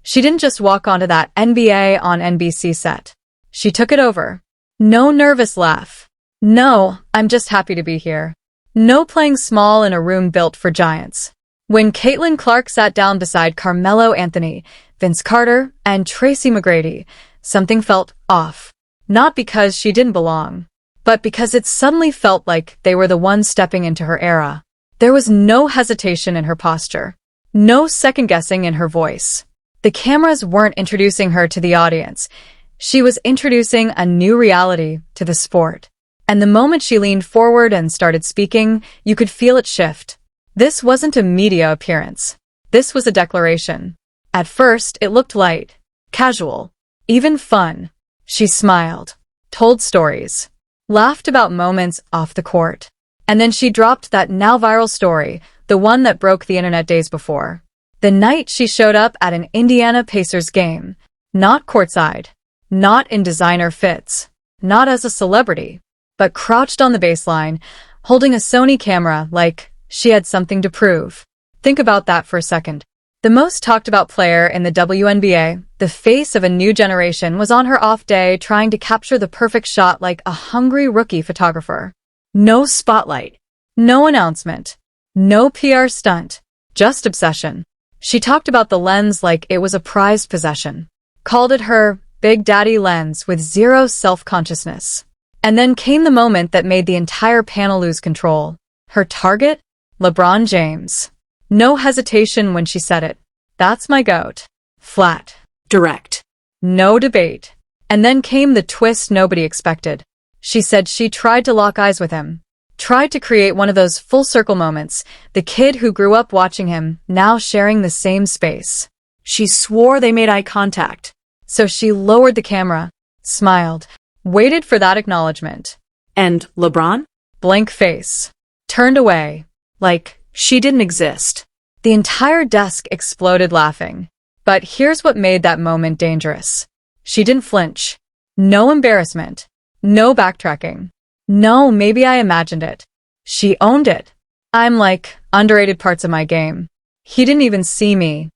She didn't just walk onto that NBA on NBC set. She took it over. No nervous laugh. No, I'm just happy to be here. No playing small in a room built for giants. When Caitlin Clark sat down beside Carmelo Anthony, Vince Carter, and Tracy McGrady, something felt off. Not because she didn't belong, but because it suddenly felt like they were the ones stepping into her era. There was no hesitation in her posture. No second-guessing in her voice. The cameras weren't introducing her to the audience. She was introducing a new reality to the sport. And the moment she leaned forward and started speaking, you could feel it shift. This wasn't a media appearance. This was a declaration. At first, it looked light, casual, even fun. She smiled, told stories, laughed about moments off the court. And then she dropped that now viral story, the one that broke the internet days before. The night she showed up at an Indiana Pacers game. Not courtside, not in designer fits, not as a celebrity, but crouched on the baseline, holding a Sony camera like she had something to prove. Think about that for a second. The most talked about player in the WNBA, the face of a new generation, was on her off day trying to capture the perfect shot like a hungry rookie photographer. No spotlight, no announcement, no PR stunt, just obsession. She talked about the lens like it was a prized possession, called it her Big Daddy lens with zero self-consciousness. And then came the moment that made the entire panel lose control. Her target? LeBron James. No hesitation when she said it. That's my GOAT. Flat. Direct. No debate. And then came the twist nobody expected. She said she tried to lock eyes with him. Tried to create one of those full-circle moments, the kid who grew up watching him, now sharing the same space. She swore they made eye contact. So she lowered the camera, smiled, waited for that acknowledgement. And LeBron? Blank face. Turned away. Like she didn't exist. The entire desk exploded laughing. But here's what made that moment dangerous. She didn't flinch. No embarrassment. No backtracking. No, maybe I imagined it. She owned it. I'm like, underrated parts of my game. He didn't even see me.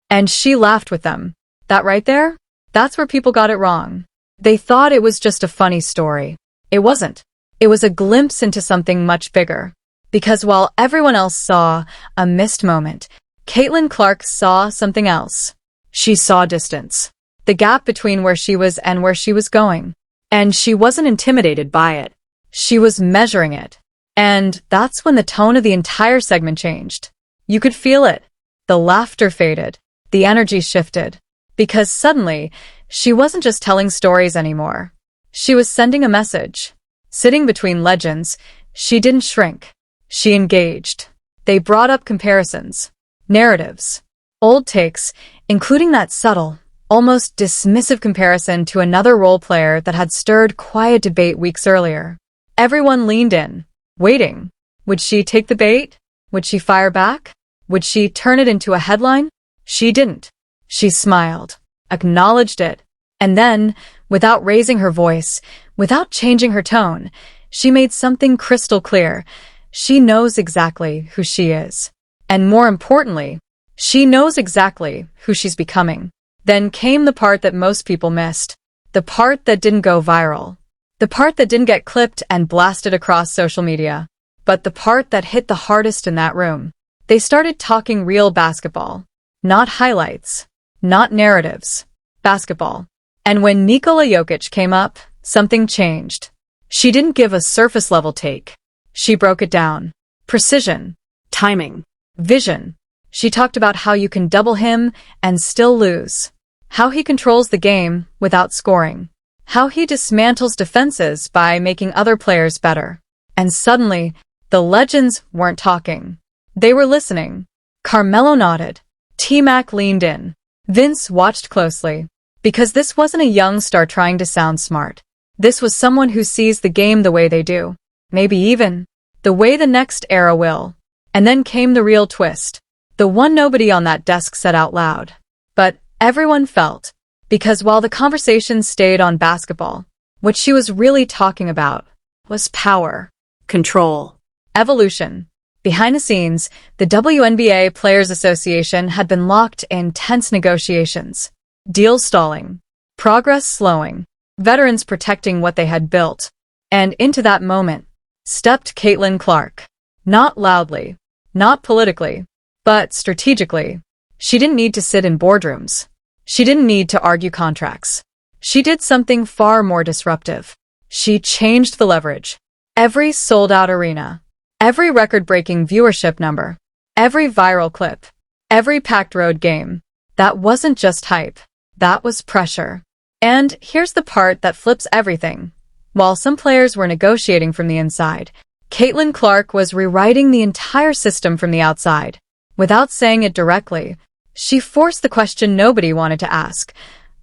And she laughed with them. That right there? That's where people got it wrong. They thought it was just a funny story. It wasn't. It was a glimpse into something much bigger. Because while everyone else saw a missed moment, Caitlin Clark saw something else. She saw distance. The gap between where she was and where she was going. And she wasn't intimidated by it. She was measuring it. And that's when the tone of the entire segment changed. You could feel it. The laughter faded. The energy shifted. Because suddenly, she wasn't just telling stories anymore. She was sending a message. Sitting between legends, she didn't shrink. She engaged. They brought up comparisons, narratives, old takes, including that subtle, almost dismissive comparison to another role player that had stirred quiet debate weeks earlier. Everyone leaned in, waiting. Would she take the bait? Would she fire back? Would she turn it into a headline? She didn't. She smiled, acknowledged it, and then, without raising her voice, without changing her tone, she made something crystal clear. She knows exactly who she is. And more importantly, she knows exactly who she's becoming. Then came the part that most people missed. The part that didn't go viral. The part that didn't get clipped and blasted across social media. But the part that hit the hardest in that room. They started talking real basketball. Not highlights. Not narratives. Basketball. And when Nikola Jokic came up, something changed. She didn't give a surface-level take. She broke it down. Precision. Timing. Vision. She talked about how you can double him and still lose. How he controls the game without scoring. How he dismantles defenses by making other players better. And suddenly, the legends weren't talking. They were listening. Carmelo nodded. T-Mac leaned in. Vince watched closely. Because this wasn't a young star trying to sound smart. This was someone who sees the game the way they do. Maybe even the way the next era will. And then came the real twist. The one nobody on that desk said out loud. But everyone felt. Because while the conversation stayed on basketball, what she was really talking about was power. Control. Evolution. Behind the scenes, the WNBA Players Association had been locked in tense negotiations. Deals stalling, progress slowing, veterans protecting what they had built. And into that moment stepped Caitlin Clark. Not loudly, not politically, but strategically. She didn't need to sit in boardrooms. She didn't need to argue contracts. She did something far more disruptive. She changed the leverage. Every sold-out arena, every record-breaking viewership number, every viral clip, every packed road game. That wasn't just hype. That was pressure. And here's the part that flips everything. While some players were negotiating from the inside, Caitlin Clark was rewriting the entire system from the outside. Without saying it directly, she forced the question nobody wanted to ask.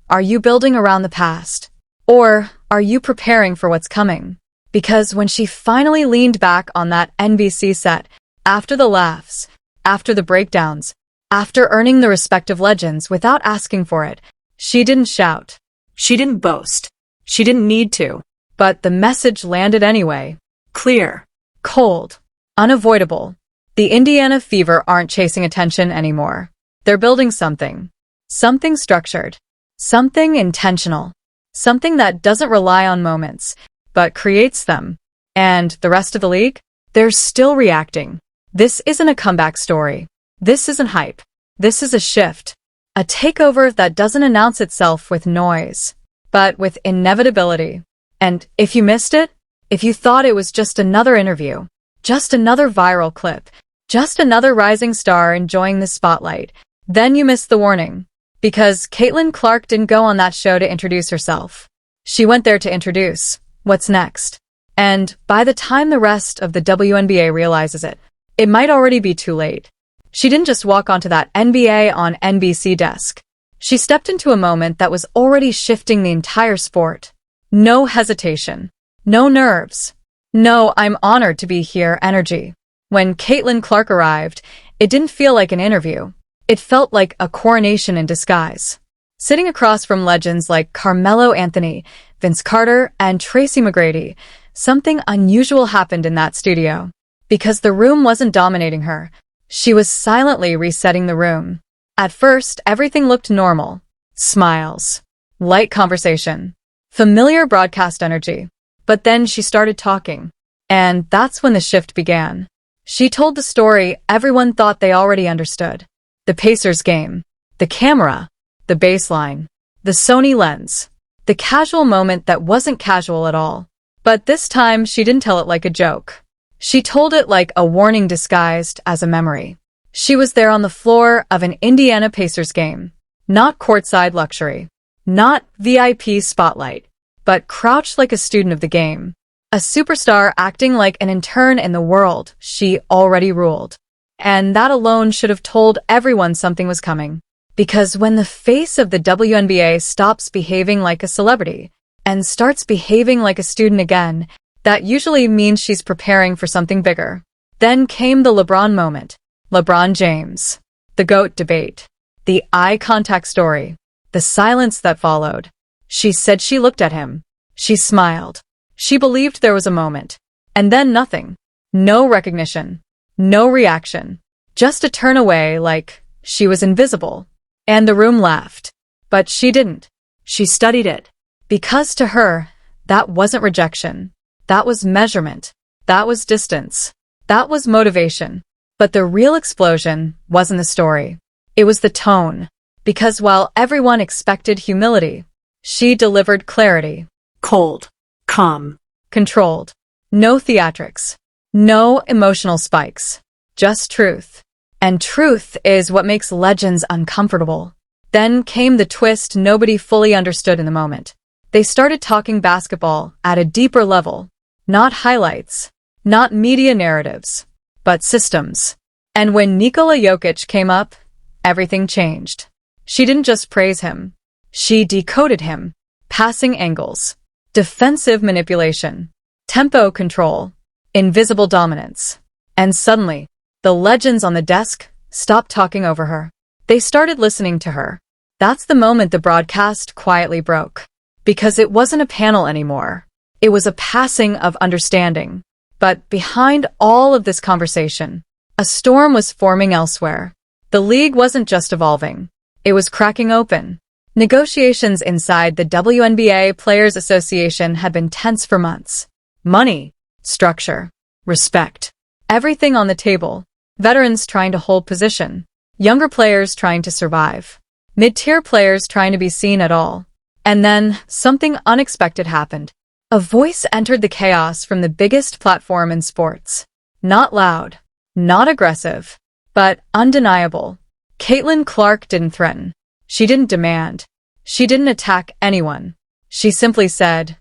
Are you building around the past? Or are you preparing for what's coming? Because when she finally leaned back on that NBC set, after the laughs, after the breakdowns, after earning the respect of legends without asking for it, she didn't shout. She didn't boast. She didn't need to. But the message landed anyway. Clear. Cold. Unavoidable. The Indiana Fever aren't chasing attention anymore. They're building something. Something structured. Something intentional. Something that doesn't rely on moments, but creates them. And the rest of the league? They're still reacting. This isn't a comeback story. This isn't hype. This is a shift. A takeover that doesn't announce itself with noise, but with inevitability. And if you missed it, if you thought it was just another interview, just another viral clip, just another rising star enjoying the spotlight, then you missed the warning. Because Caitlin Clark didn't go on that show to introduce herself. She went there to introduce what's next. And by the time the rest of the WNBA realizes it, it might already be too late. She didn't just walk onto that NBA on NBC desk. She stepped into a moment that was already shifting the entire sport. No hesitation. No nerves. No, I'm honored to be here energy. When Caitlin Clark arrived, it didn't feel like an interview. It felt like a coronation in disguise. Sitting across from legends like Carmelo Anthony, Vince Carter, and Tracy McGrady, something unusual happened in that studio. Because the room wasn't dominating her, she was silently resetting the room. At first, everything looked normal. Smiles. Light conversation. Familiar broadcast energy. But then she started talking. And that's when the shift began. She told the story everyone thought they already understood. The Pacers game, the camera, the baseline, the Sony lens, the casual moment that wasn't casual at all. But this time, she didn't tell it like a joke. She told it like a warning disguised as a memory. She was there on the floor of an Indiana Pacers game. Not courtside luxury. Not VIP spotlight. But crouched like a student of the game. A superstar acting like an intern in the world she already ruled. And that alone should have told everyone something was coming. Because when the face of the WNBA stops behaving like a celebrity and starts behaving like a student again, that usually means she's preparing for something bigger. Then came the LeBron moment. LeBron James. The GOAT debate. The eye contact story. The silence that followed. She said she looked at him. She smiled. She believed there was a moment. And then nothing. No recognition. No reaction. Just a turn away like she was invisible. And the room laughed. But she didn't. She studied it. Because to her, that wasn't rejection. That was measurement. That was distance. That was motivation. But the real explosion wasn't the story. It was the tone. Because while everyone expected humility, she delivered clarity. Cold. Calm. Controlled. No theatrics. No emotional spikes. Just truth. And truth is what makes legends uncomfortable. Then came the twist nobody fully understood in the moment. They started talking basketball at a deeper level. Not highlights. Not media narratives. But systems. And when Nikola Jokic came up, everything changed. She didn't just praise him. She decoded him. Passing angles. Defensive manipulation. Tempo control. Invisible dominance. And suddenly, the legends on the desk stopped talking over her. They started listening to her. That's the moment the broadcast quietly broke. Because it wasn't a panel anymore. It was a passing of understanding. But behind all of this conversation, A storm was forming elsewhere. The league wasn't just evolving. It was cracking open. Negotiations inside the WNBA Players Association had been tense for months. Money, structure, respect. Everything on the table. Veterans trying to hold position. Younger players trying to survive. Mid-tier players trying to be seen at all. And then, something unexpected happened. A voice entered the chaos from the biggest platform in sports. Not loud, not aggressive, but undeniable. Caitlin Clark didn't threaten. She didn't demand. She didn't attack anyone. She simply said,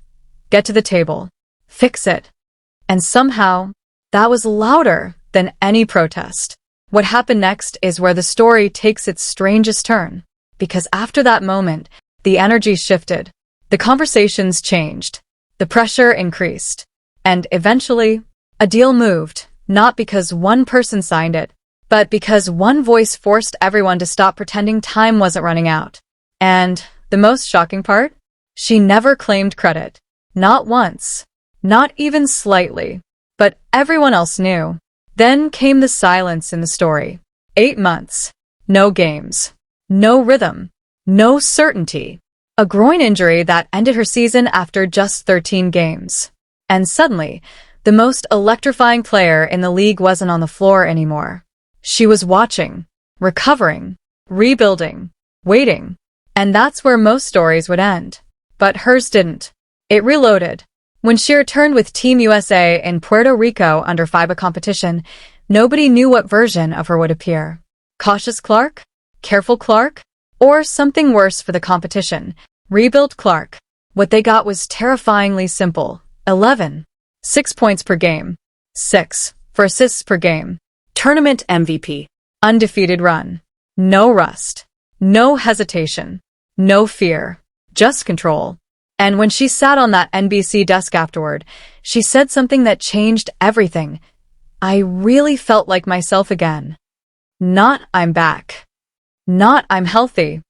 "Get to the table. Fix it." And somehow, that was louder than any protest. What happened next is where the story takes its strangest turn. Because after that moment, the energy shifted. The conversations changed. The pressure increased. And eventually, a deal moved, not because one person signed it, but because one voice forced everyone to stop pretending time wasn't running out. And the most shocking part? She never claimed credit. Not once. Not even slightly. But everyone else knew. Then came the silence in the story. 8 months. No games. No rhythm. No certainty. A groin injury that ended her season after just 13 games. And suddenly, the most electrifying player in the league wasn't on the floor anymore. She was watching, recovering, rebuilding, waiting. And that's where most stories would end. But hers didn't. It reloaded. When she returned with Team USA in Puerto Rico under FIBA competition, nobody knew what version of her would appear. Cautious Clark? Careful Clark? Or something worse for the competition, rebuild Clark. What they got was terrifyingly simple. 11. 6 points per game. 6 for assists per game. Tournament MVP. Undefeated run. No rust. No hesitation. No fear. Just control. And when she sat on that NBC desk afterward, she said something that changed everything. "I really felt like myself again. Not I'm back. Not I'm healthy.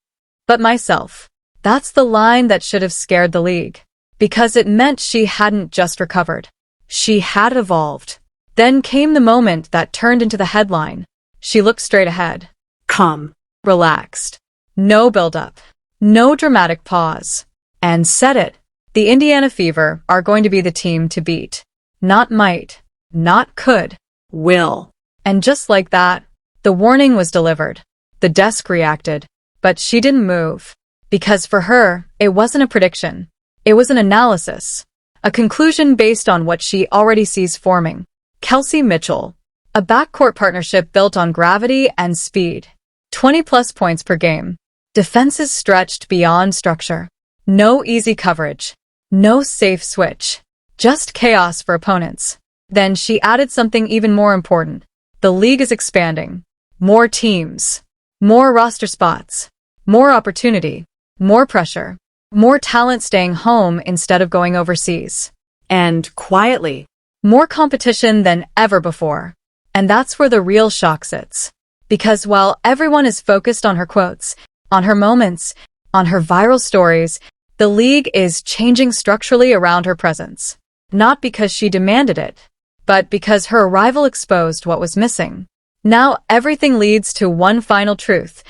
But myself." That's the line that should have scared the league. Because it meant she hadn't just recovered. She had evolved. Then came the moment that turned into the headline. She looked straight ahead. Calm. Relaxed. No build-up. No dramatic pause. And said it. The Indiana Fever are going to be the team to beat. Not might. Not could. Will. And just like that, the warning was delivered. The desk reacted. But she didn't move. Because for her, it wasn't a prediction. It was an analysis. A conclusion based on what she already sees forming. Kelsey Mitchell. A backcourt partnership built on gravity and speed. 20-plus points per game. Defenses stretched beyond structure. No easy coverage. No safe switch. Just chaos for opponents. Then she added something even more important. The league is expanding. More teams. More roster spots. More opportunity. More pressure. More talent staying home instead of going overseas. And quietly, more competition than ever before. And that's where the real shock sits. Because while everyone is focused on her quotes, on her moments, on her viral stories, the league is changing structurally around her presence. Not because she demanded it, but because her arrival exposed what was missing. Now everything leads to one final truth.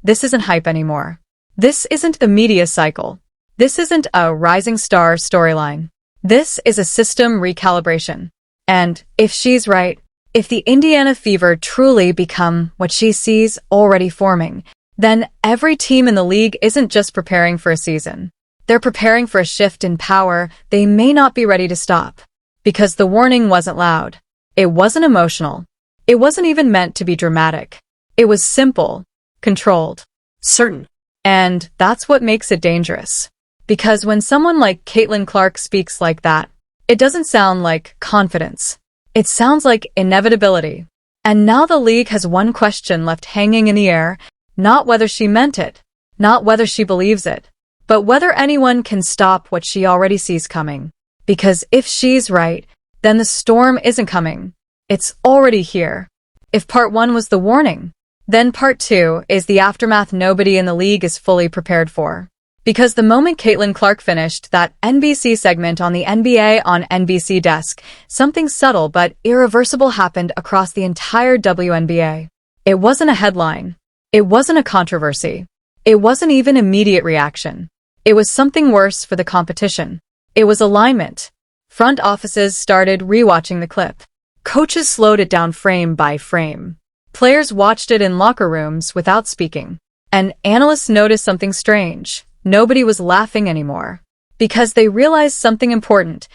This isn't hype anymore. This isn't the media cycle. This isn't a rising star storyline. This is a system recalibration. And if she's right, if the Indiana Fever truly become what she sees already forming, then every team in the league isn't just preparing for a season. They're preparing for a shift in power they may not be ready to stop. Because the warning wasn't loud. It wasn't emotional. It wasn't even meant to be dramatic. It was simple, controlled, certain. And that's what makes it dangerous. Because when someone like Caitlin Clark speaks like that, it doesn't sound like confidence. It sounds like inevitability. And now the league has one question left hanging in the air, not whether she meant it, not whether she believes it, but whether anyone can stop what she already sees coming. Because if she's right, then the storm isn't coming. It's already here. If part 1 was the warning, then part 2 is the aftermath nobody in the league is fully prepared for. Because the moment Caitlin Clark finished that NBC segment on the NBA on NBC desk, something subtle but irreversible happened across the entire WNBA. It wasn't a headline. It wasn't a controversy. It wasn't even immediate reaction. It was something worse for the competition. It was alignment. Front offices started rewatching the clip. Coaches slowed it down frame by frame. Players watched it in locker rooms without speaking. And analysts noticed something strange. Nobody was laughing anymore. Because they realized something important.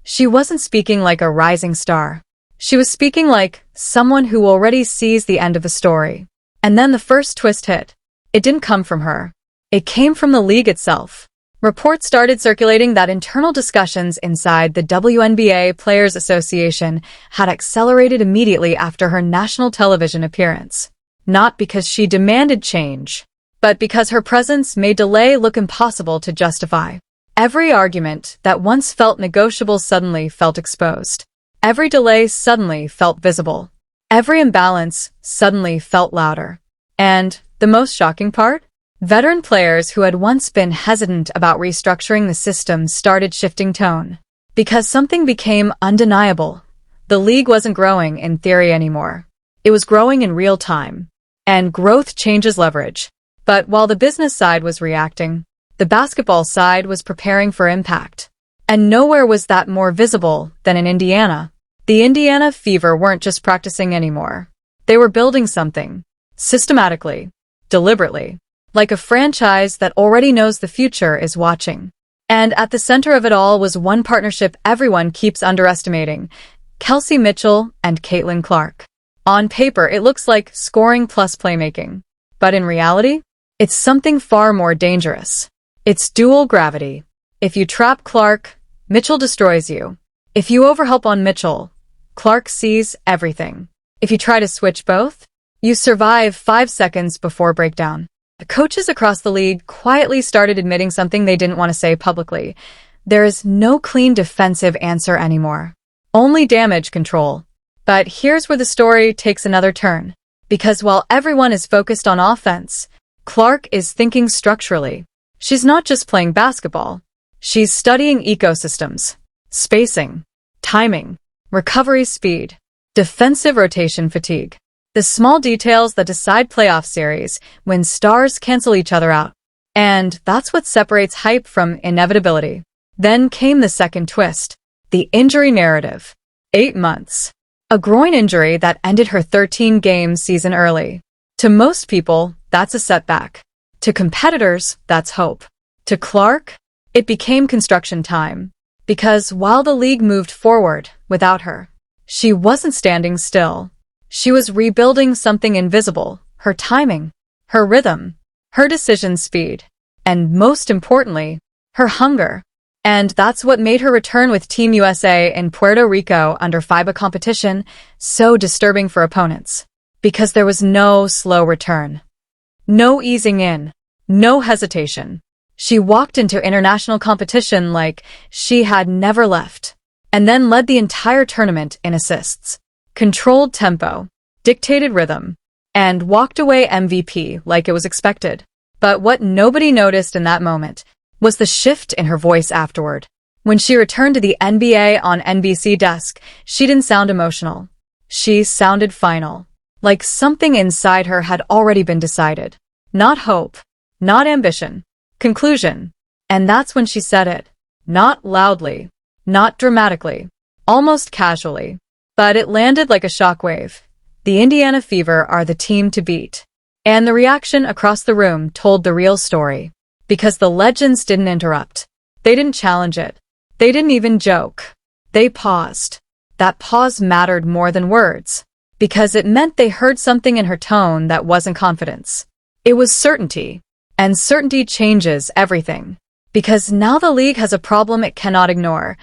She wasn't speaking like a rising star. She was speaking like someone who already sees the end of the story. And then the first twist hit. It didn't come from her. It came from the league itself. Reports started circulating that internal discussions inside the WNBA Players Association had accelerated immediately after her national television appearance. Not because she demanded change, but because her presence made delay look impossible to justify. Every argument that once felt negotiable suddenly felt exposed. Every delay suddenly felt visible. Every imbalance suddenly felt louder. And the most shocking part? Veteran players who had once been hesitant about restructuring the system started shifting tone. Because something became undeniable. The league wasn't growing in theory anymore. It was growing in real time. And growth changes leverage. But while the business side was reacting, the basketball side was preparing for impact. And nowhere was that more visible than in Indiana. The Indiana Fever weren't just practicing anymore. They were building something. Systematically. Deliberately. Like a franchise that already knows the future is watching. And at the center of it all was one partnership everyone keeps underestimating. Kelsey Mitchell and Caitlin Clark. On paper, it looks like scoring plus playmaking. But in reality, it's something far more dangerous. It's dual gravity. If you trap Clark, Mitchell destroys you. If you overhelp on Mitchell, Clark sees everything. If you try to switch both, you survive 5 seconds before breakdown. The coaches across the league quietly started admitting something they didn't want to say publicly. There is no clean defensive answer anymore. Only damage control. But here's where the story takes another turn. Because while everyone is focused on offense, Clark is thinking structurally. She's not just playing basketball. She's studying ecosystems, spacing, timing, recovery speed, defensive rotation fatigue. The small details that decide playoff series when stars cancel each other out. And that's what separates hype from inevitability. Then came the second twist. The injury narrative. 8 months. A groin injury that ended her 13-game season early. To most people, that's a setback. To competitors, that's hope. To Clark, it became construction time. Because while the league moved forward without her, she wasn't standing still. She was rebuilding something invisible, her timing, her rhythm, her decision speed, and most importantly, her hunger. And that's what made her return with Team USA in Puerto Rico under FIBA competition so disturbing for opponents. Because there was no slow return. No easing in. No hesitation. She walked into international competition like she had never left. And then led the entire tournament in assists. Controlled tempo, dictated rhythm, and walked away MVP like it was expected. But what nobody noticed in that moment was the shift in her voice afterward. When she returned to the NBA on NBC desk, she didn't sound emotional. She sounded final. Like something inside her had already been decided. Not hope. Not ambition. Conclusion. And that's when she said it. Not loudly. Not dramatically. Almost casually. But it landed like a shockwave. The Indiana Fever are the team to beat. And the reaction across the room told the real story. Because the legends didn't interrupt. They didn't challenge it. They didn't even joke. They paused. That pause mattered more than words. Because it meant they heard something in her tone that wasn't confidence. It was certainty. And certainty changes everything. Because now the league has a problem it cannot ignore.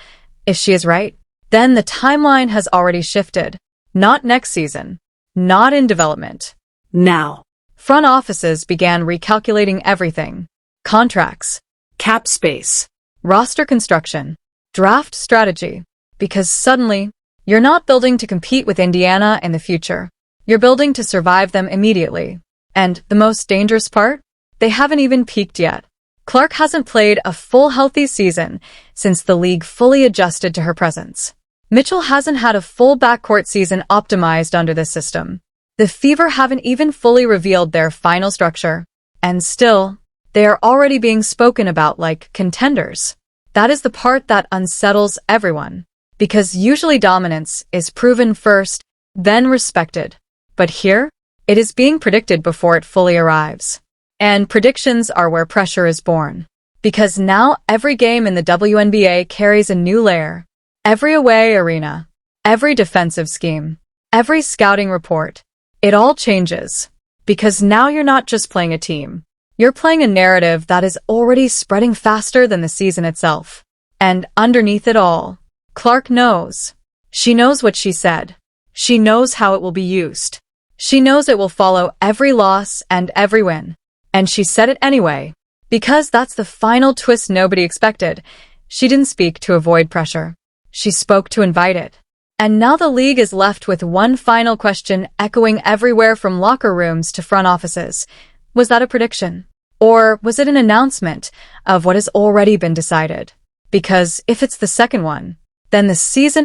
If she is right, then the timeline has already shifted. Not next season. Not in development. Now. Front offices began recalculating everything. Contracts. Cap space. Roster construction. Draft strategy. Because suddenly, you're not building to compete with Indiana in the future. You're building to survive them immediately. And the most dangerous part? They haven't even peaked yet. Clark hasn't played a full healthy season since the league fully adjusted to her presence. Mitchell hasn't had a full backcourt season optimized under this system. The Fever haven't even fully revealed their final structure. And still, they are already being spoken about like contenders. That is the part that unsettles everyone. Because usually dominance is proven first, then respected. But here, it is being predicted before it fully arrives. And predictions are where pressure is born. Because now every game in the WNBA carries a new layer. Every away arena, every defensive scheme, every scouting report, it all changes. Because now you're not just playing a team. You're playing a narrative that is already spreading faster than the season itself. And underneath it all, Clark knows. She knows what she said. She knows how it will be used. She knows it will follow every loss and every win. And she said it anyway. Because that's the final twist nobody expected. She didn't speak to avoid pressure. She spoke to invite it. And now the league is left with one final question echoing everywhere from locker rooms to front offices. Was that a prediction? Or was it an announcement of what has already been decided? Because if it's the second one, then the season